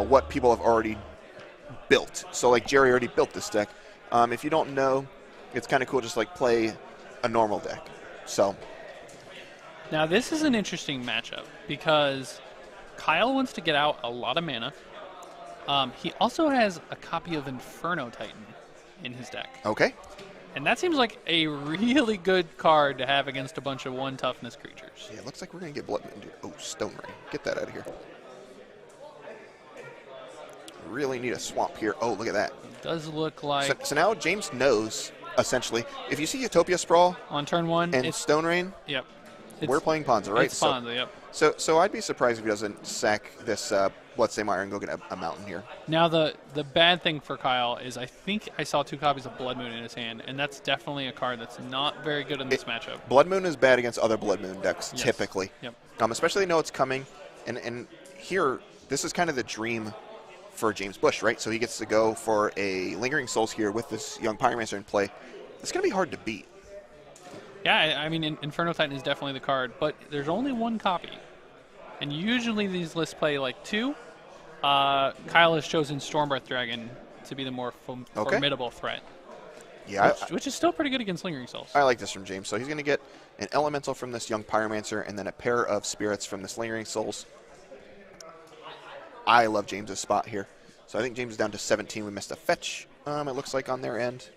what people have already built. So like Jerry already built this deck. If you don't know, it's kind of cool just like play a normal deck. So now this is an interesting matchup because Kyle wants to get out a lot of mana. He also has a copy of Inferno Titan in his deck. Okay. And that seems like a really good card to have against a bunch of 1 toughness creatures. Yeah, it looks like we're going to get Blood Moon. Oh, Stone Rain. Get that out of here. Really need a swamp here. Oh, look at that. It does look like... So now James knows, essentially, if you see Utopia Sprawl on turn 1 and Stone Rain, yep, we're playing Ponza, right? It's Ponza, yep. So I'd be surprised if he doesn't sack this Bloodstained Mire and go get a mountain here. Now, the bad thing for Kyle is I think I saw 2 copies of Blood Moon in his hand, and that's definitely a card that's not very good in this matchup. Blood Moon is bad against other Blood Moon decks, typically. Yep. Especially know it's coming. And here, this is kind of the dream for James Bush, right? So he gets to go for a Lingering Souls here with this young Pyromancer in play. It's going to be hard to beat. Yeah, I mean, Inferno Titan is definitely the card, but there's only 1 copy. And usually these lists play like 2. Kyle has chosen Stormbreath Dragon to be the more formidable threat. Yeah, which is still pretty good against Lingering Souls. I like this from James. So he's going to get an Elemental from this young Pyromancer and then a pair of Spirits from this Lingering Souls. I love James's spot here. So I think James is down to 17. We missed a fetch, it looks like, on their end.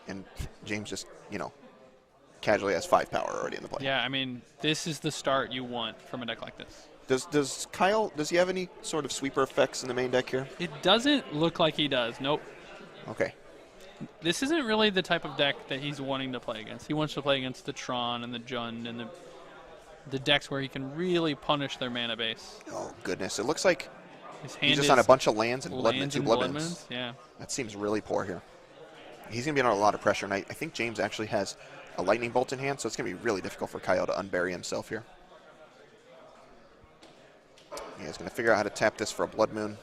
And James just, casually has 5 power already in the play. Yeah, I mean, this is the start you want from a deck like this. Does Kyle, does he have any sort of sweeper effects in the main deck here? It doesn't look like he does. Nope. Okay. This isn't really the type of deck that he's wanting to play against. He wants to play against the Tron and the Jund and the decks where he can really punish their mana base. Oh, goodness. It looks like his hand he's just on a bunch of lands and two Blood Moons. Yeah. That seems really poor here. He's going to be under a lot of pressure, and I think James actually has a Lightning Bolt in hand, so it's going to be really difficult for Kyle to unbury himself here. Yeah, he's going to figure out how to tap this for a Blood Moon.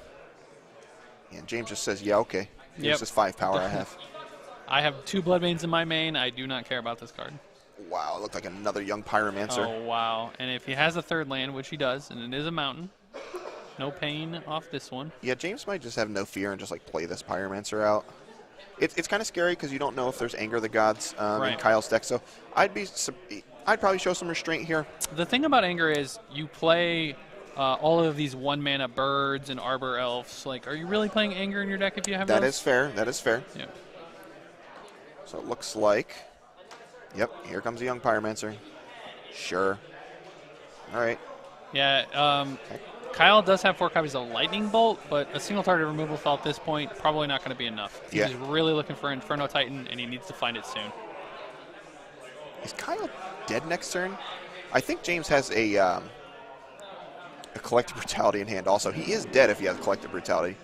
And James just says, yeah, okay. Here's this 5 power I have. I have 2 Bloodbanes in my main. I do not care about this card. Wow, it looked like another young Pyromancer. Oh, wow. And if he has a 3rd land, which he does, and it is a mountain, no pain off this one. Yeah, James might just have no fear and just like play this Pyromancer out. It's kind of scary because you don't know if there's Anger of the Gods in Kyle's deck. So I'd probably show some restraint here. The thing about Anger is you play all of these 1-mana birds and Arbor Elves. Like, are you really playing Anger in your deck if you have that? That is fair. That is fair. Yeah. So it looks like, yep, here comes the young Pyromancer. Sure. All right. Yeah. Okay. Kyle does have 4 copies of Lightning Bolt, but a single target removal spell at this point probably not going to be enough. He's really looking for Inferno Titan, and he needs to find it soon. Is Kyle dead next turn? I think James has a Collective Brutality in hand also. He is dead if he has Collective Brutality.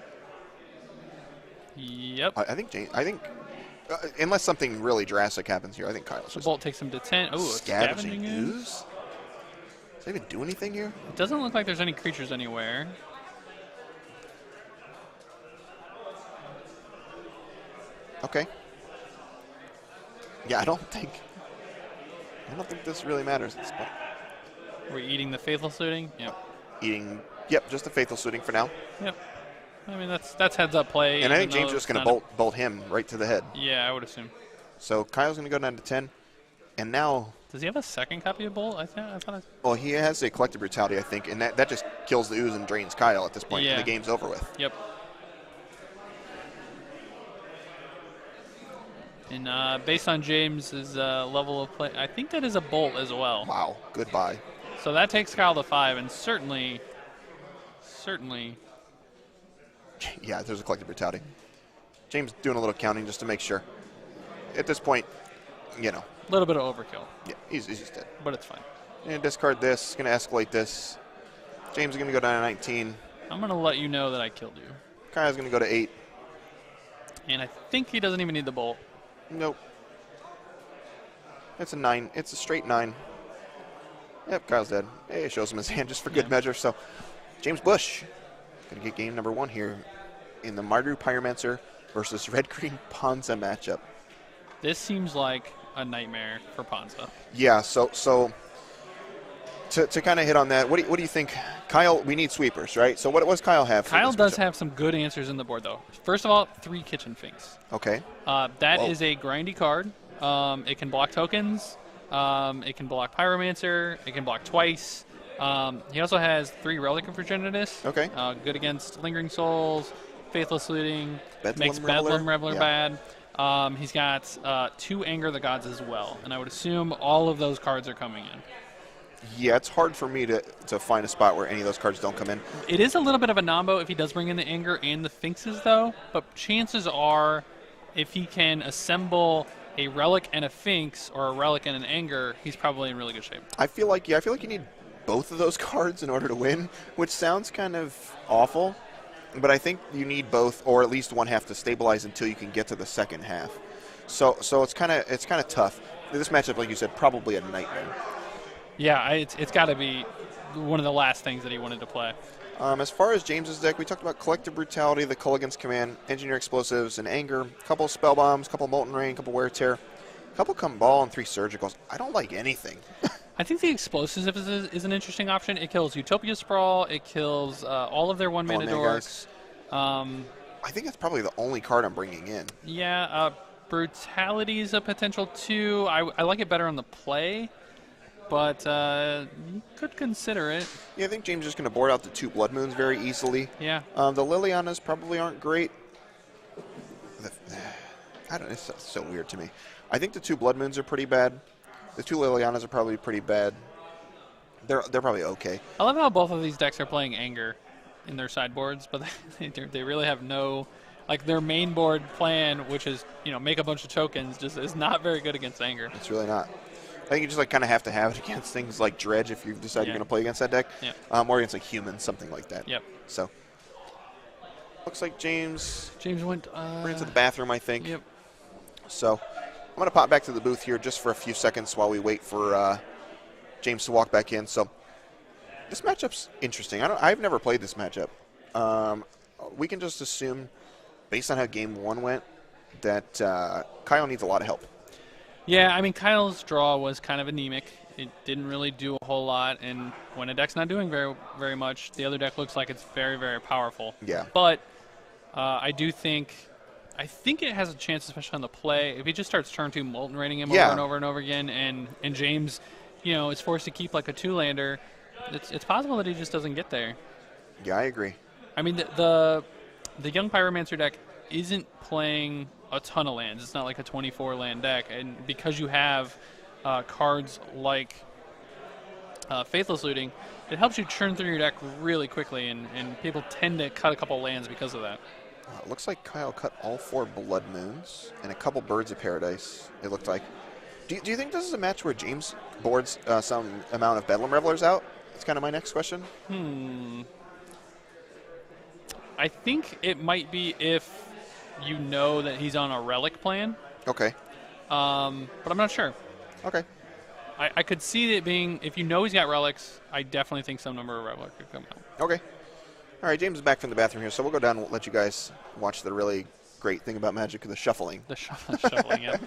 Yep. I think unless something really drastic happens here, I think Kyle's The Bolt takes him to 10. Oh, Scavenging Ooze. Does it even do anything here? It doesn't look like there's any creatures anywhere. Okay. Yeah, I don't think this really matters at this point. We're eating the Faithful Suiting? Yep. Just the Faithful Suiting for now. Yep. I mean, that's heads-up play. And I think James is just going to bolt him right to the head. Yeah, I would assume. So Kyle's going to go down to 10. And now... Does he have a 2nd copy of Bolt? Well, he has a Collective Brutality, I think, and that just kills the ooze and drains Kyle at this point, and the game's over with. Yep. And based on James's level of play, I think that is a Bolt as well. Wow, goodbye. So that takes Kyle to 5, and certainly... Yeah, there's a Collective Brutality. James doing a little counting just to make sure. At this point, A little bit of overkill. Yeah, he's just dead. But it's fine. And discard this. Going to escalate this. James is going to go down to 19. I'm going to let you know that I killed you. Kyle's going to go to 8. And I think he doesn't even need the Bolt. Nope. It's a 9. It's a straight 9. Yep, Kyle's dead. Hey, it shows him his hand just for good measure. So, James Bush going to get game number 1 here in the Mardu Pyromancer versus Red-Green Ponza matchup. This seems like a nightmare for Ponza. Yeah, so To kind of hit on that, what do you think, Kyle? We need sweepers, right? So what does Kyle have? For Kyle this does matchup? have some good answers in the board, though. First of all, 3 kitchen finks. Okay. That Whoa. is a grindy card. It can block tokens. It can block Pyromancer. It can block twice. He also has 3 Relic of Progenitus. Okay. Good against Lingering Souls, Faithless Looting, makes Reveler. Bedlam Reveler bad. He's got 2 Anger of the Gods as well, and I would assume all of those cards are coming in. Yeah, it's hard for me to find a spot where any of those cards don't come in. It is a little bit of a nombo if he does bring in the Anger and the Finxes, though, but chances are if he can assemble a Relic and a Finx or a Relic and an Anger, he's probably in really good shape. I feel like you need both of those cards in order to win, which sounds kind of awful, but I think you need both, or at least one half to stabilize until you can get to the second half. So it's kind of tough. This matchup, like you said, probably a nightmare. Yeah, it's got to be one of the last things that he wanted to play. As far as James's deck, we talked about Collective Brutality, the Culligan's Command, Engineer Explosives, and Anger, a couple Spell Bombs, a couple Molten Rain, a couple Wear Tear, a couple Cabal, and 3 Surgicals. I don't like anything. I think the Explosives is an interesting option. It kills Utopia Sprawl. It kills all of their 1-mana dorks. I think that's probably the only card I'm bringing in. Yeah, Brutality is a potential too. I like it better on the play, but you could consider it. Yeah, I think James is just going to board out the 2 Blood Moons very easily. Yeah. The Lilianas probably aren't great. It's so weird to me. I think the 2 Blood Moons are pretty bad. The 2 Lilianas are probably pretty bad. They're probably okay. I love how both of these decks are playing Anger in their sideboards, but they really have no, like, their main board plan, which is, make a bunch of tokens, just is not very good against Anger. It's really not. I think you just kind of have to have it against things like Dredge if you decide you're going to play against that deck, or against humans, something like that. Yep. So looks like James went ran to the bathroom, I think. Yep. So I'm going to pop back to the booth here just for a few seconds while we wait for James to walk back in. So this matchup's interesting. I've never played this matchup. We can just assume, based on how Game 1 went, that Kyle needs a lot of help. Yeah, I mean, Kyle's draw was kind of anemic. It didn't really do a whole lot, and when a deck's not doing very, very much, the other deck looks like it's very, very powerful. Yeah. But I think it has a chance, especially on the play, if he just starts turn 2 Molten Raining him over and over and over again, and James, is forced to keep like a 2-lander, it's possible that he just doesn't get there. Yeah, I agree. I mean, the Young Pyromancer deck isn't playing a ton of lands. It's not like a 24-land deck, and because you have cards like Faithless Looting, it helps you churn through your deck really quickly, and people tend to cut a couple lands because of that. It looks like Kyle cut all 4 Blood Moons and a couple Birds of Paradise, it looked like. Do you think this is a match where James boards some amount of Bedlam Revelers out? That's kind of my next question. I think it might be if you know that he's on a Relic plan. Okay. But I'm not sure. Okay. I could see it being, if you know he's got Relics, I definitely think some number of Reveler could come out. Okay. All right, James is back from the bathroom here, so we'll go down and we'll let you guys watch the really great thing about Magic, the shuffling. The shuffling, yeah.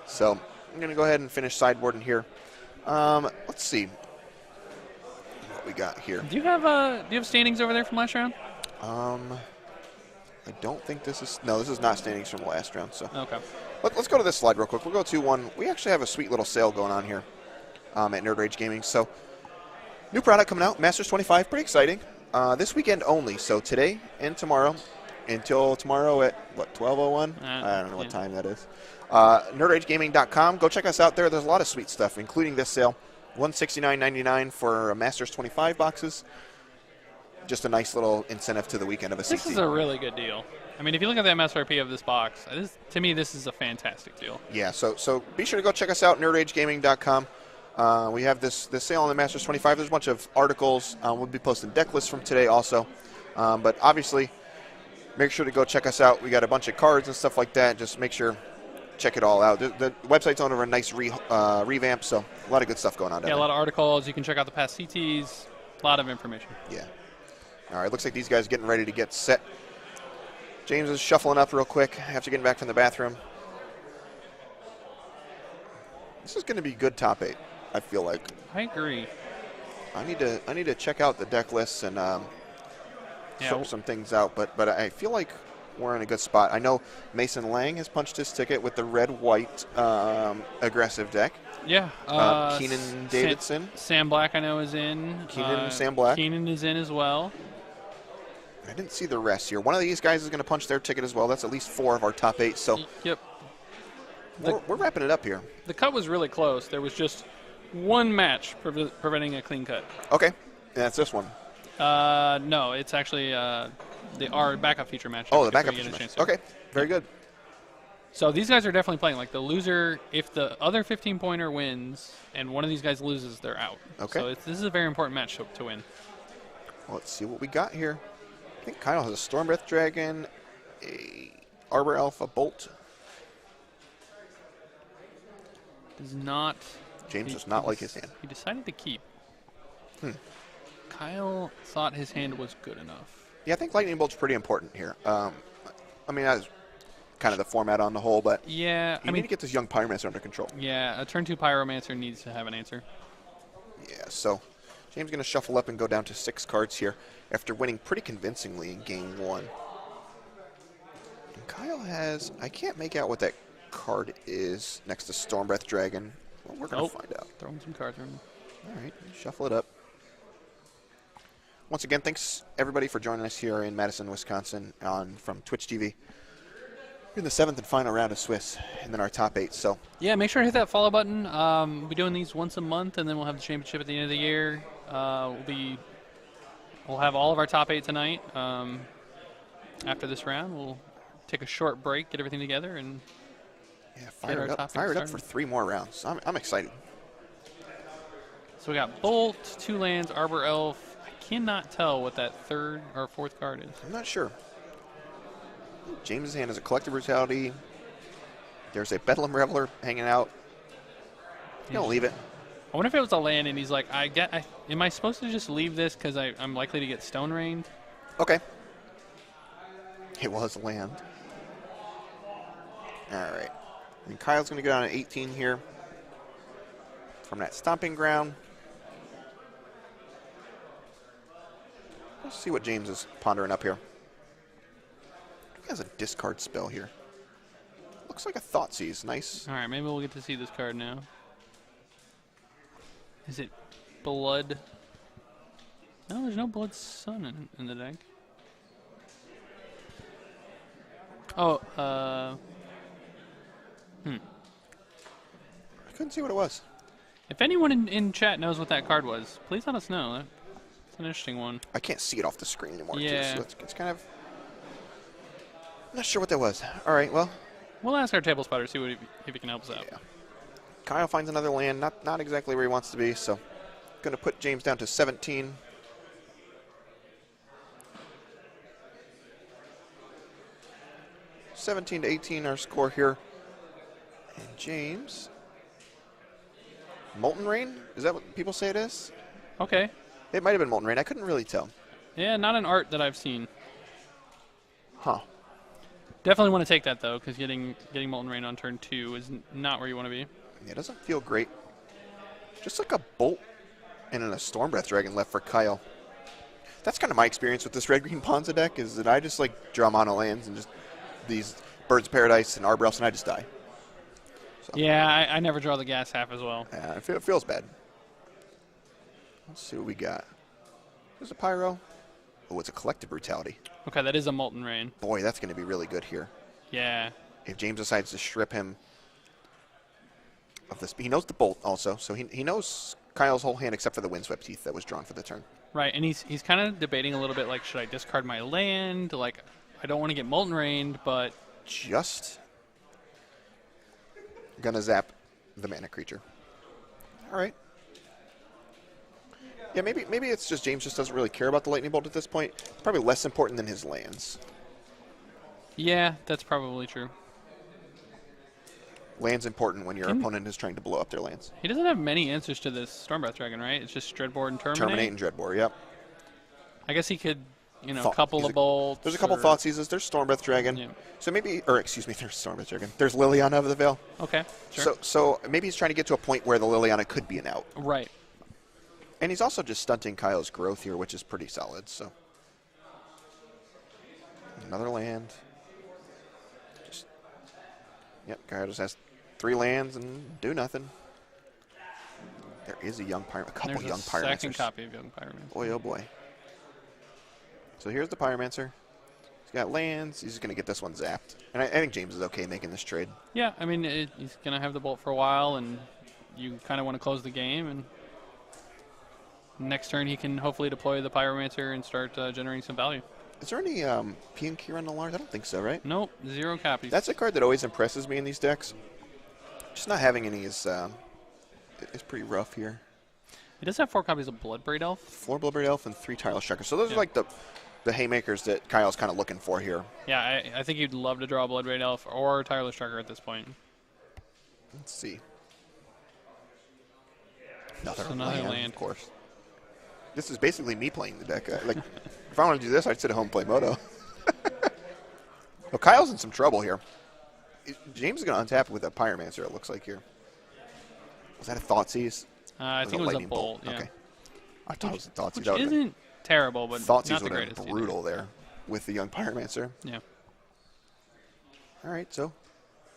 So I'm going to go ahead and finish sideboarding here. Let's see what we got here. Do you have standings over there from last round? I don't think this is not standings from the last round. So okay. Let's go to this slide real quick. We'll go to one. We actually have a sweet little sale going on here at Nerd Rage Gaming. So new product coming out, Masters 25, pretty exciting. This weekend only. So today and tomorrow, until tomorrow at what 12:01. I don't know what time that is. NerdRageGaming.com. Go check us out there. There's a lot of sweet stuff, including this sale. $169.99 for Masters 25 boxes. Just a nice little incentive to the weekend of a CC. This is a really good deal. I mean, if you look at the MSRP of this box, to me, this is a fantastic deal. Yeah, so be sure to go check us out, NerdRageGaming.com. We have this sale on the Masters 25. There's a bunch of articles. We'll be posting deck lists from today also. But obviously, make sure to go check us out. We got a bunch of cards and stuff like that. Just make sure, check it all out. The website's on over a nice revamp, so a lot of good stuff going on down there. Yeah, a lot of articles. You can check out the past CTs. A lot of information. Yeah. All right, looks like these guys are getting ready to get set. James is shuffling up real quick after getting back from the bathroom. This is going to be good top 8. I feel like. I agree. I need to check out the deck lists and sort some things out. But I feel like we're in a good spot. I know Mason Lang has punched his ticket with the red-white aggressive deck. Yeah. Keenan Davidson. Sam Black, I know, is in. Sam Black. Keenan is in as well. I didn't see the rest here. One of these guys is going to punch their ticket as well. That's at least 4 of our top 8. So yep. We're wrapping it up here. The cut was really close. There was just one match preventing a clean cut. Okay. Yeah, it's this one. No, it's actually our backup feature match. Oh, the backup feature match. Okay, very good. So these guys are definitely playing. Like the loser, if the other 15-pointer wins and one of these guys loses, they're out. Okay. So this is a very important match to win. Well, let's see what we got here. I think Kyle has a Stormbreath Dragon, a Arbor Elf, a Bolt. Does not. James does not like his hand. He decided to keep. Kyle thought his hand was good enough. Yeah, I think Lightning Bolt's pretty important here. I mean, that's kind of the format on the whole, but yeah, you need to get this young Pyromancer under control. Yeah, a turn 2 Pyromancer needs to have an answer. Yeah, so James going to shuffle up and go down to 6 cards here after winning pretty convincingly in game 1. And Kyle has, I can't make out what that card is next to Stormbreath Dragon. Well, we're going to find out. Throwing some cards around. All right, shuffle it up. Once again, thanks everybody for joining us here in Madison, Wisconsin from Twitch TV. We're in the 7th and final round of Swiss, and then our top 8. So yeah, make sure to hit that follow button. We'll be doing these once a month, and then we'll have the championship at the end of the year. We'll have all of our top 8 tonight. After this round, we'll take a short break, get everything together, and fire it up for 3 more rounds. I'm excited. So we got Bolt, 2 lands, Arbor Elf. I cannot tell what that 3rd or 4th card is. I'm not sure. James' hand has a Collective Brutality. There's a Bedlam Reveler hanging out. He'll leave it. I wonder if it was a land and he's like, am I supposed to just leave this because I'm likely to get Stone Rained? Okay. It was land. All right. And Kyle's going to go down to 18 here from that Stomping Ground. Let's see what James is pondering up here. He has a discard spell here. Looks like a Thoughtseize. Nice. All right, maybe we'll get to see this card now. Is it Blood? No, there's no Blood Sun in the deck. Oh, I couldn't see what it was. If anyone in chat knows what that card was, please let us know. It's an interesting one. I can't see it off the screen anymore. Yeah. Too, so it's kind of... I'm not sure what that was. All right, well... We'll ask our table spotter, see if he can help us out. Yeah. Kyle finds another land, not exactly where he wants to be, so going to put James down to 17. (17 to 18) our score here. And James... Molten Rain? Is that what people say it is? Okay. It might have been Molten Rain. I couldn't really tell. Yeah, not an art that I've seen. Huh. Definitely want to take that, though, because getting Molten Rain on turn 2 is not where you want to be. Yeah, it doesn't feel great. Just like a Bolt and a Stormbreath Dragon left for Kyle. That's kind of my experience with this red-green Ponza deck, is that I just like draw mono lands and just these Birds of Paradise and Arbor Elves, and I just die. So. Yeah, I never draw the gas half as well. Yeah, it feels bad. Let's see what we got. There's a Pyro. Oh, it's a Collective Brutality. Okay, that is a Molten Rain. Boy, that's going to be really good here. Yeah. If James decides to strip him of this. He knows the Bolt also, so he knows Kyle's whole hand except for the Windswept Teeth that was drawn for the turn. Right, and he's kind of debating a little bit, like, should I discard my land? Like, I don't want to get Molten Rained, but... Just gonna zap the mana creature. All right. Yeah, maybe it's just James just doesn't really care about the Lightning Bolt at this point. It's probably less important than his lands. Yeah, that's probably true. Land's important when your opponent is trying to blow up their lands. He doesn't have many answers to this Stormbreath Dragon, right? It's just Dreadbore and Terminate? Terminate and Dreadbore, yep. I guess he could you know, a couple of bolts. There's a couple thought seizes. There's Storm Breath Dragon. Yeah. So maybe, or excuse me, there's Storm Breath Dragon. There's Liliana of the Veil. Okay, sure. So maybe he's trying to get to a point where the Liliana could be an out. Right. And he's also just stunting Kyle's growth here, which is pretty solid. So another land. Kyle just has 3 lands and do nothing. There is a young Pyromancer. A couple young Pyromancers. Second copy of young Pyromancer. Boy, oh boy. So here's the Pyromancer. He's got lands. He's just going to get this one zapped. And I think James is okay making this trade. Yeah, I mean, he's going to have the bolt for a while, and you kind of want to close the game. And next turn, he can hopefully deploy the Pyromancer and start generating some value. Is there any PNQ on the Lars? I don't think so, right? Nope, 0 copies. That's a card that always impresses me in these decks. Just not having any is pretty rough here. He does have 4 copies of Bloodbraid Elf. 4 Bloodbraid Elf and 3 Tireless Striker. So those are like the haymakers that Kyle's kind of looking for here. Yeah, I think you'd love to draw Bloodbraid Elf or Tireless Striker at this point. Let's see. Another land. Of course. This is basically me playing the deck. Like, if I want to do this, I'd sit at home and play Moto. Well, Kyle's in some trouble here. James is going to untap with a Pyromancer, it looks like here. Was that a Thoughtseize? I think it was a lightning bolt. Yeah. Okay. I thought it was a Thoughtseize. Which That would've been- isn't terrible, but Thoughtseize not the would have greatest. been brutal there with the young Pyromancer. Yeah. All right, so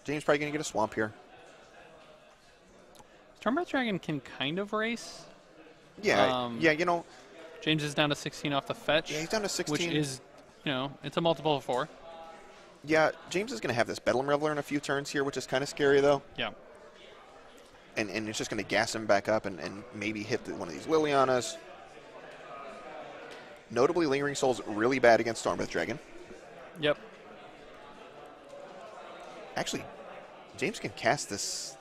James probably going to get a swamp here. Stormbreath Dragon can kind of race. Yeah, yeah, you know. James is down to 16 off the fetch. Yeah, he's down to 16. Which is, you know, it's a multiple of 4. Yeah, James is going to have this Bedlam Reveler in a few turns here, which is kind of scary, though. Yeah. And it's just going to gas him back up and maybe hit one of these Lilianas. Notably, Lingering Soul's really bad against Stormbreath Dragon. Yep. Actually, James can cast this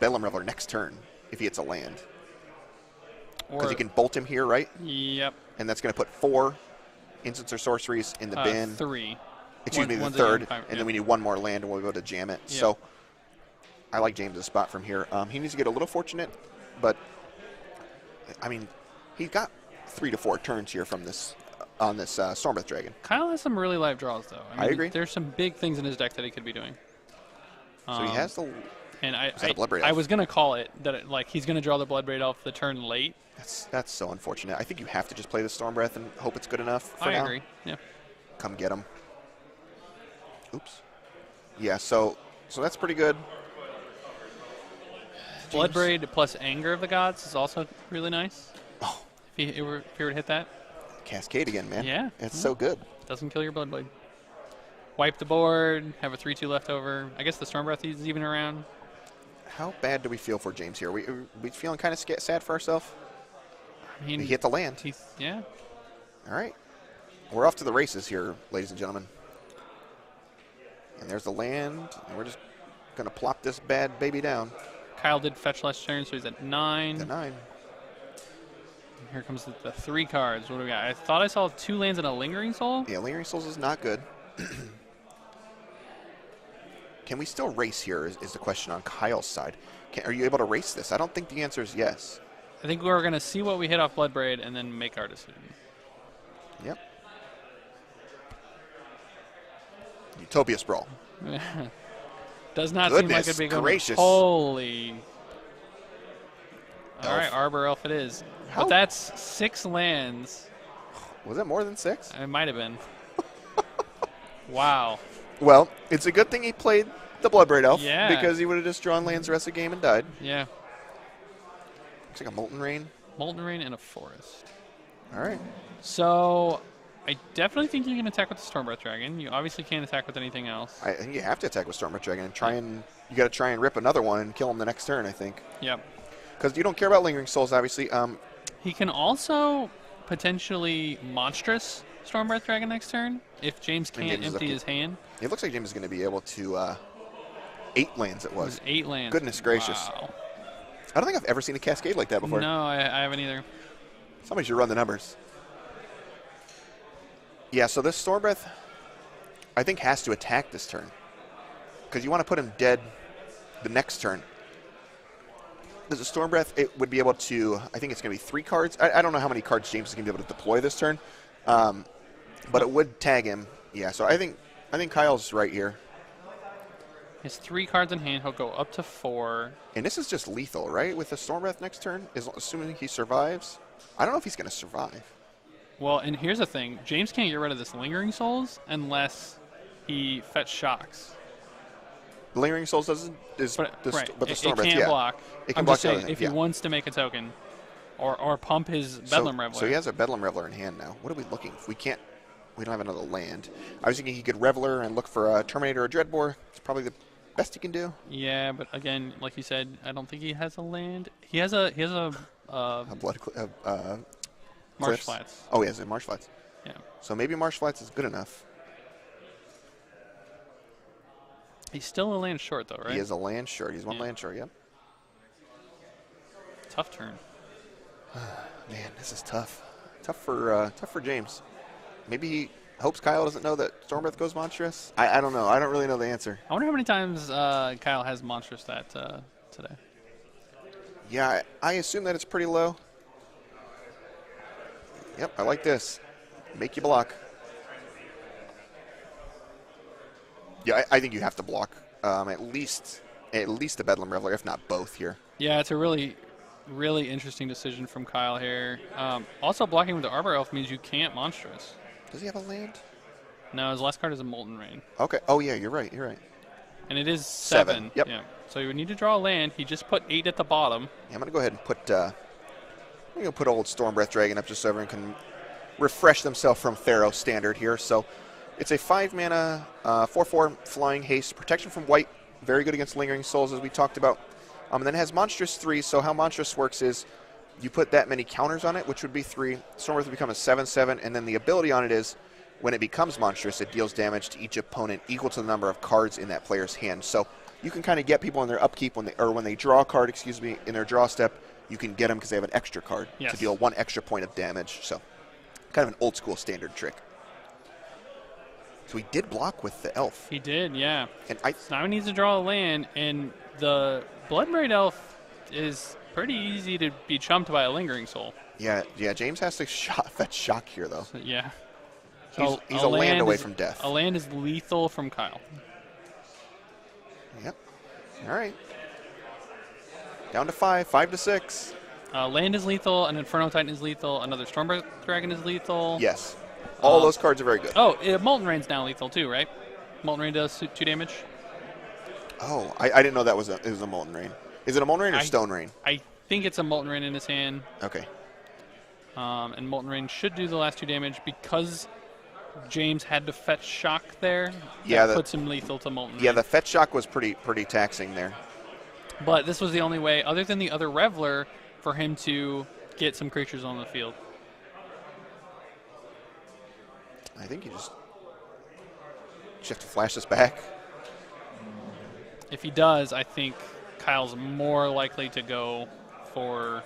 Bedlam Reveler next turn if he hits a land. Because he can bolt him here, right? Yep. And that's going to put 4 instants or sorceries in the bin. 3. Excuse me, the third. And then we need 1 more land, and we'll be able to jam it. Yep. So I like James' spot from here. He needs to get a little fortunate, but, I mean, he got 3 to 4 turns here from this on this Stormbreath Dragon. Kyle has some really live draws, though. I agree. There's some big things in his deck that he could be doing. So he has the... And Bloodbraid I Elf? was going to call it that like he's going to draw the Bloodbraid Elf the turn late. That's so unfortunate. I think you have to just play the Stormbreath and hope it's good enough for now. I agree, yeah. Come get him. Oops. Yeah, so that's pretty good. Bloodbraid plus Anger of the Gods is also really nice. Oh. If he were to hit that. Cascade again, man. Yeah. It's so good. Doesn't kill your Bloodblade. Wipe the board, have a 3-2 left over. I guess the Stormbreath is even around. How bad do we feel for James here? We feeling kind of sad for ourselves? I mean, He hit the land. Yeah. All right. We're off to the races here, ladies and gentlemen. And there's the land, and we're just going to plop this bad baby down. Kyle did fetch last turn, so he's at 9. The 9. And here comes the 3 cards. What do we got? I thought I saw 2 lands and a Lingering Soul. Yeah, Lingering Souls is not good. Can we still race here is the question on Kyle's side. Are you able to race this? I don't think the answer is yes. I think we're going to see what we hit off Bloodbraid and then make our decision. Yep. Utopia Sprawl. Does not seem like it'd be going. Holy. All right, Arbor Elf it is. But that's 6 lands. Was it more than 6? It might have been. Wow. Well, it's a good thing he played the Bloodbraid Elf. Yeah. Because he would have just drawn lands the rest of the game and died. Yeah. Looks like a Molten Rain. Molten Rain and a Forest. All right. So I definitely think you can attack with the Stormbreath Dragon. You obviously can't attack with anything else. I think you have to attack with Stormbreath Dragon and try and you got to try and rip another one and kill him the next turn, I think. Yep. Because you don't care about Lingering Souls, obviously. He can also potentially Monstrous Stormbreath Dragon next turn if James can't empty his hand. It looks like James is going to be able to 8 lands it was. 8 lands. Goodness gracious. Wow. I don't think I've ever seen a Cascade like that before. No, I haven't either. Somebody should run the numbers. Yeah, so this Stormbreath, I think, has to attack this turn. Because you want to put him dead the next turn. There's a Stormbreath, it would be able to, I think it's going to be 3 cards. I don't know how many cards James is going to be able to deploy this turn. But it would tag him. Yeah, so I think Kyle's right here. He has 3 cards in hand. He'll go up to 4. And this is just lethal, right? With the Storm Breath next turn, assuming he survives. I don't know if he's going to survive. Well, and here's the thing. James can't get rid of this Lingering Souls unless he fetch shocks. Lingering Souls doesn't, but the Storm Breath, can't yeah. block. It can I'm block just saying, everything, if he wants to make a token or pump his Bedlam Reveler. So he has a Bedlam Reveler in hand now. What are we looking? If we don't have another land. I was thinking he could Reveler and look for a Terminator or Dreadbore. It's probably the best he can do. Yeah, but again, like you said, I don't think he has a land. He has a Marsh Flats. Oh, he has a Marsh Flats. Yeah. So maybe Marsh Flats is good enough. He's still a land short, though, right? He is a land short. He's one land short, yep. Tough turn. Man, this is tough. Tough for James. Maybe he hopes Kyle doesn't know that Stormbreath goes monstrous. I don't know. I don't really know the answer. I wonder how many times Kyle has monstrous that today. Yeah, I assume that it's pretty low. Yep, I like this. Make you block. Yeah, I think you have to block. At least the Bedlam Reveler, if not both here. Yeah, it's a really interesting decision from Kyle here. Also, blocking with the Arbor Elf means you can't monstrous. Does he have a land? No, his last card is a Molten Rain. Okay. Oh, yeah, you're right. And it is 7. Yep. Yeah. So you would need to draw a land. He just put 8 at the bottom. Yeah, I'm going to go ahead and put old Stormbreath Dragon up just so everyone can refresh themselves from Theros standard here. So it's a 5-mana, 4/4 flying haste, protection from white, very good against Lingering Souls as we talked about. And then it has Monstrous 3, so how Monstrous works is you put that many counters on it, which would be 3. Stormbreath would become a 7/7, and then the ability on it is when it becomes monstrous, it deals damage to each opponent equal to the number of cards in that player's hand. So you can kind of get people in their upkeep when they draw a card, in their draw step, you can get them because they have an extra card to deal 1 extra point of damage. So kind of an old school standard trick. So he did block with the elf. He did, yeah. And so now he needs to draw a land, and the Bloodbraid Elf is pretty easy to be chumped by a Lingering Soul. Yeah. James has to fetch shock here, though. So, yeah. So he's a land away from death. A land is lethal from Kyle. Yep. All right. Down to 5, 5 to 6. Land is lethal, an Inferno Titan is lethal, another Stormbreath Dragon is lethal. Yes. All those cards are very good. Oh, Molten Rain's now lethal too, right? Molten Rain does 2 damage. Oh, I didn't know that was a Molten Rain. Is it a Molten Rain or Stone Rain? I think it's a Molten Rain in his hand. Okay. And Molten Rain should do the last 2 damage because James had to fetch shock there. Yeah, that puts him lethal to Molten Rain. Yeah, the fetch shock was pretty taxing there. But this was the only way, other than the other Reveler, for him to get some creatures on the field. I think you just have to flash this back. If he does, I think Kyle's more likely to go for...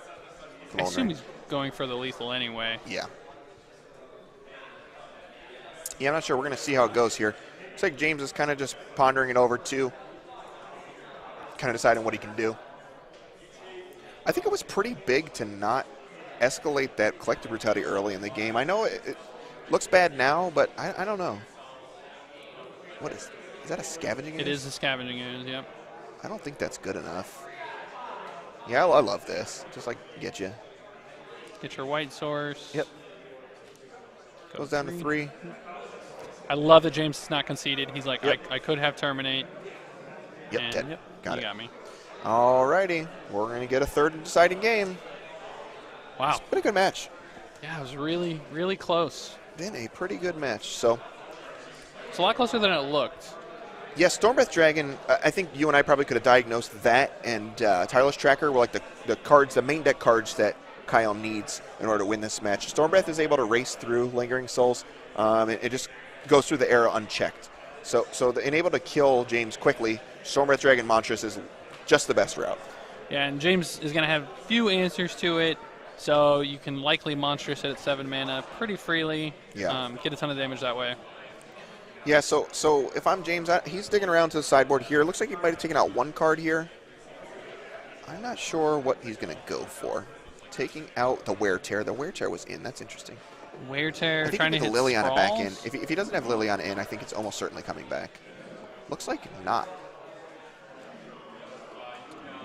I assume he's going for the lethal anyway. Yeah. Yeah, I'm not sure. We're going to see how it goes here. Looks like James is kind of just pondering it over, too. Kind of deciding what he can do. I think it was pretty big to not escalate that Collective Brutality early in the game. I know it looks bad now, but I don't know. What is that a Scavenging Ooze? It is a Scavenging Ooze, yep. I don't think that's good enough. Yeah, I love this. Just like get you. Get your white source. Yep. Goes down to 3. I love that James is not conceded. He's like, yep. I could have terminate. Yep, and, 10. Yep, got you got me. All righty. We're going to get a third deciding game. Wow. It's been a good match. Yeah, it was really, really close. Been a pretty good match. So it's a lot closer than it looked. Yeah, Stormbreath Dragon, I think you and I probably could have diagnosed that, and Tireless Tracker were like the main deck cards that Kyle needs in order to win this match. Stormbreath is able to race through Lingering Souls. It just goes through the era unchecked. So and able to kill James quickly, Stormbreath Dragon Monstrous is just the best route. Yeah, and James is going to have few answers to it, so you can likely Monstrous it at 7 mana pretty freely. Yeah. Get a ton of damage that way. Yeah, so if I'm James, he's digging around to the sideboard here. Looks like he might have taken out 1 card here. I'm not sure what he's going to go for. Taking out the Wear Tear. The Wear Tear was in. That's interesting. Wear I tear, think trying to with hit the Liliana back in, sprawls. if he doesn't have Liliana in, I think it's almost certainly coming back. Looks like not.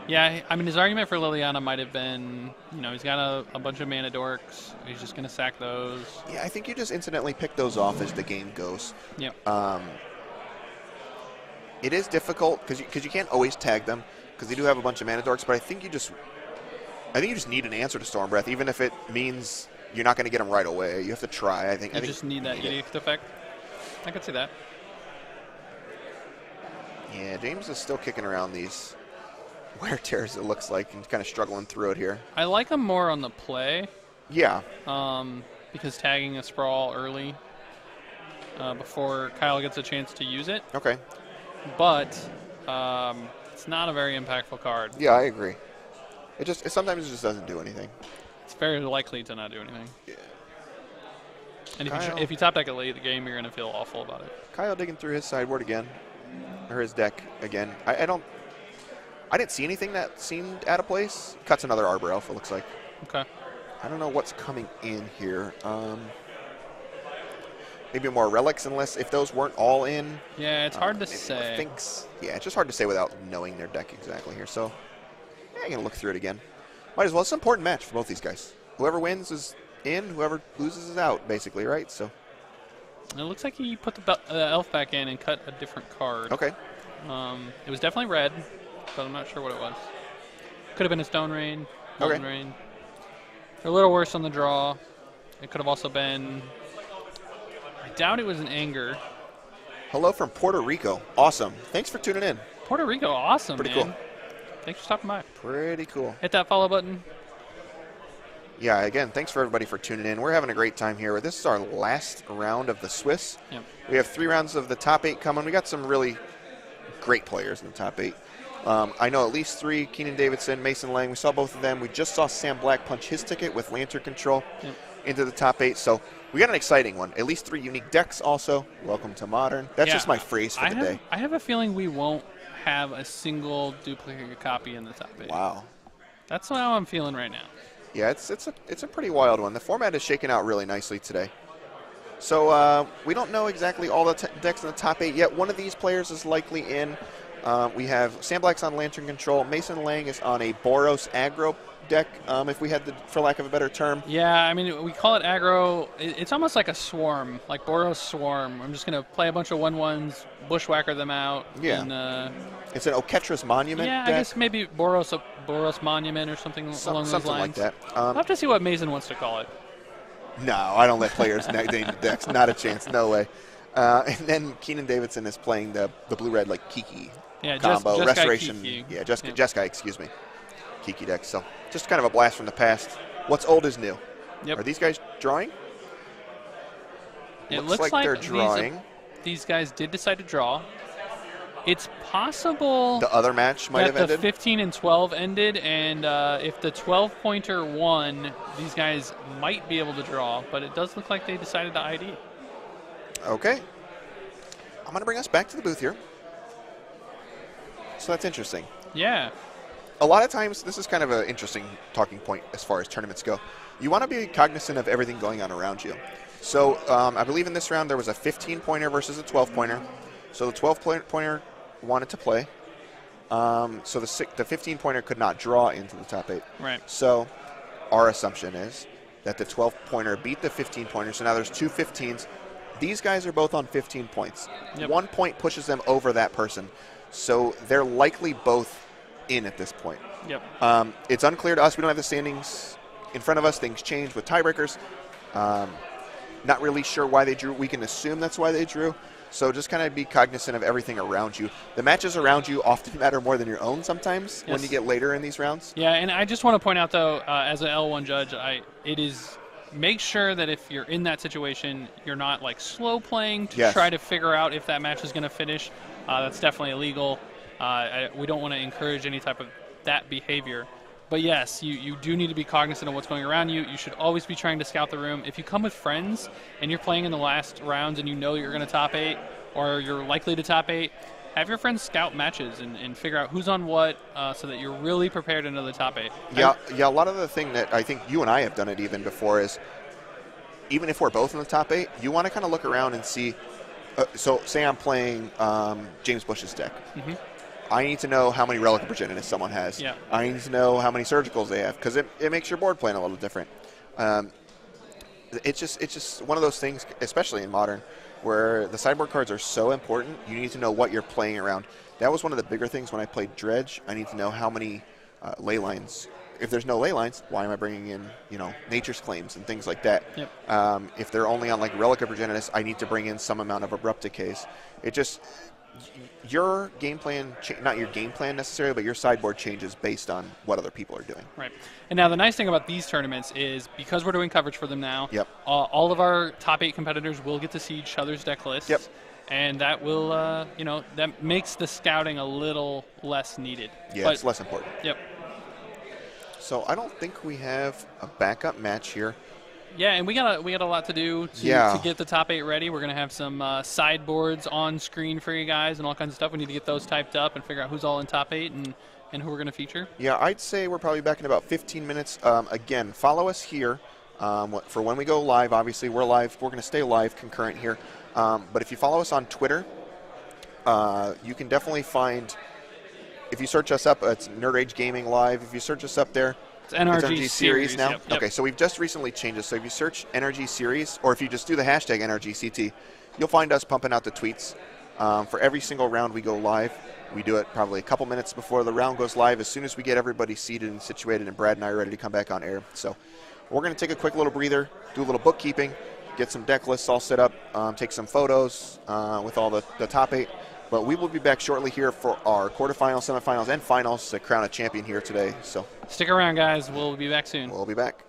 Yeah, I mean, his argument for Liliana might have been, he's got a bunch of mana dorks. He's just going to sack those. Yeah, I think you just incidentally pick those off as the game goes. Yep. It is difficult because you can't always tag them because they do have a bunch of mana dorks, but I think you just need an answer to Storm Breath, even if it means you're not going to get them right away. You have to try. I think You just need that edict effect. I could see that. Yeah, James is still kicking around these wear tears, it looks like, and kind of struggling through it here. I like him more on the play. Yeah. Because tagging a sprawl early before Kyle gets a chance to use it. Okay. But it's not a very impactful card. Yeah, I agree. Sometimes it just doesn't do anything. It's very likely to not do anything. Yeah. And if you top deck it late in the game, you're going to feel awful about it. Kyle digging through his sideboard again, or his deck again. I didn't see anything that seemed out of place. Cuts another Arbor Elf, it looks like. Okay. I don't know what's coming in here. Maybe more relics, unless if those weren't all in. Yeah, it's hard to say. Yeah, it's just hard to say without knowing their deck exactly here. So, yeah, I'm going to look through it again. Might as well. It's an important match for both these guys. Whoever wins is in, whoever loses is out, basically, right? So. It looks like he put the elf back in and cut a different card. Okay. It was definitely red, but I'm not sure what it was. Could have been a Stone Rain, Molten Rain. They're a little worse on the draw. It could have also been... I doubt it was an Anger. Hello from Puerto Rico. Awesome. Thanks for tuning in. Puerto Rico, awesome, Pretty man. cool. Thanks for stopping by. Pretty cool. Hit that follow button. Yeah, again, thanks for everybody for tuning in. We're having a great time here. This is our last round of the Swiss. Yep. We have 3 rounds of the top 8 coming. We got some really great players in the top 8. I know at least 3, Keenan Davidson, Mason Lang. We saw both of them. We just saw Sam Black punch his ticket with Lantern Control into the top 8. So we got an exciting one. At least 3 unique decks also. Welcome to Modern. That's just my phrase for the day. I have a feeling we won't have a single duplicate copy in the top 8. Wow. That's how I'm feeling right now. Yeah, it's a pretty wild one. The format is shaking out really nicely today. So we don't know exactly all the decks in the top 8 yet. One of these players is likely in. We have Sam Black's on Lantern Control. Mason Lang is on a Boros aggro deck, if we had for lack of a better term. Yeah, I mean, we call it aggro. It's almost like a swarm, like Boros Swarm. I'm just going to play a bunch of 1/1s, bushwhacker them out. Yeah. And, it's an Oketra's Monument deck. I guess maybe Boros Monument or something along those lines. Something like that. I'll have to see what Mason wants to call it. No, I don't let players name the decks. Not a chance. No way. And then Keenan Davidson is playing the blue-red like Kiki combo. Just Restoration. Kiki. Yeah, Jeskai, excuse me. Kiki deck. So just kind of a blast from the past. What's old is new. Yep. Are these guys drawing? It looks like they're drawing. These guys did decide to draw. It's possible the other match might have that the ended. 15 and 12 ended, and if the 12-pointer won, these guys might be able to draw, but it does look like they decided to ID. Okay. I'm going to bring us back to the booth here. So that's interesting. Yeah. A lot of times, this is kind of an interesting talking point as far as tournaments go. You want to be cognizant of everything going on around you. So I believe in this round there was a 15-pointer versus a 12-pointer. So the 12-pointer wanted to play. So the 15-pointer could not draw into the top 8. Right. So our assumption is that the 12-pointer beat the 15-pointer. So now there's 2 15s. These guys are both on 15 points. Yep. 1 point pushes them over that person. So they're likely both in at this point. Yep. It's unclear to us. We don't have the standings in front of us. Things change with tiebreakers. Not really sure why they drew. We can assume that's why they drew. So just kind of be cognizant of everything around you. The matches around you often matter more than your own sometimes when you get later in these rounds. Yeah, and I just want to point out, though, as an L1 judge, make sure that if you're in that situation, you're not like slow playing to try to figure out if that match is going to finish. That's definitely illegal. We don't want to encourage any type of that behavior. But yes, you do need to be cognizant of what's going around you. You should always be trying to scout the room. If you come with friends and you're playing in the last rounds and you know you're going to top 8 or you're likely to top 8, have your friends scout matches and figure out who's on what so that you're really prepared into the top 8. Yeah, a lot of the thing that I think you and I have done it even before is even if we're both in the top 8, you want to kind of look around and see. So say I'm playing James Bush's deck. Mm-hmm. I need to know how many Relic of Progenitus someone has. Yeah. I need to know how many Surgicals they have, because it makes your board plan a little different. It's just one of those things, especially in Modern, where the sideboard cards are so important. You need to know what you're playing around. That was one of the bigger things when I played Dredge. I need to know how many ley lines. If there's no ley lines, why am I bringing in, Nature's Claims and things like that? Yep. If they're only on like Relic of Progenitus, I need to bring in some amount of Abrupt Decays. It just, your game plan, not your game plan necessarily, but your sideboard changes based on what other people are doing. Right. And now the nice thing about these tournaments is because we're doing coverage for them now, Yep. All of our top 8 competitors will get to see each other's deck lists. Yep. And that will, that makes the scouting a little less needed. Yeah, it's less important. Yep. So I don't think we have a backup match here. Yeah, and we got a lot to do to get the top 8 ready. We're going to have some sideboards on screen for you guys and all kinds of stuff. We need to get those typed up and figure out who's all in top 8 and who we're going to feature. Yeah, I'd say we're probably back in about 15 minutes. Again, follow us here for when we go live. Obviously, we're live. We're going to stay live concurrent here. But if you follow us on Twitter, you can definitely find, if you search us up, it's Nerd Rage Gaming Live. If you search us up there, it's NRG series now. Yep. Okay, so we've just recently changed it. So if you search NRG series, or if you just do the hashtag NRGCT, you'll find us pumping out the tweets. For every single round we go live, we do it probably a couple minutes before the round goes live, as soon as we get everybody seated and situated, and Brad and I are ready to come back on air. So we're going to take a quick little breather, do a little bookkeeping, get some deck lists all set up, take some photos with all the top 8. But we will be back shortly here for our quarterfinals, semifinals, and finals to crown a champion here today. So stick around, guys. We'll be back soon. We'll be back.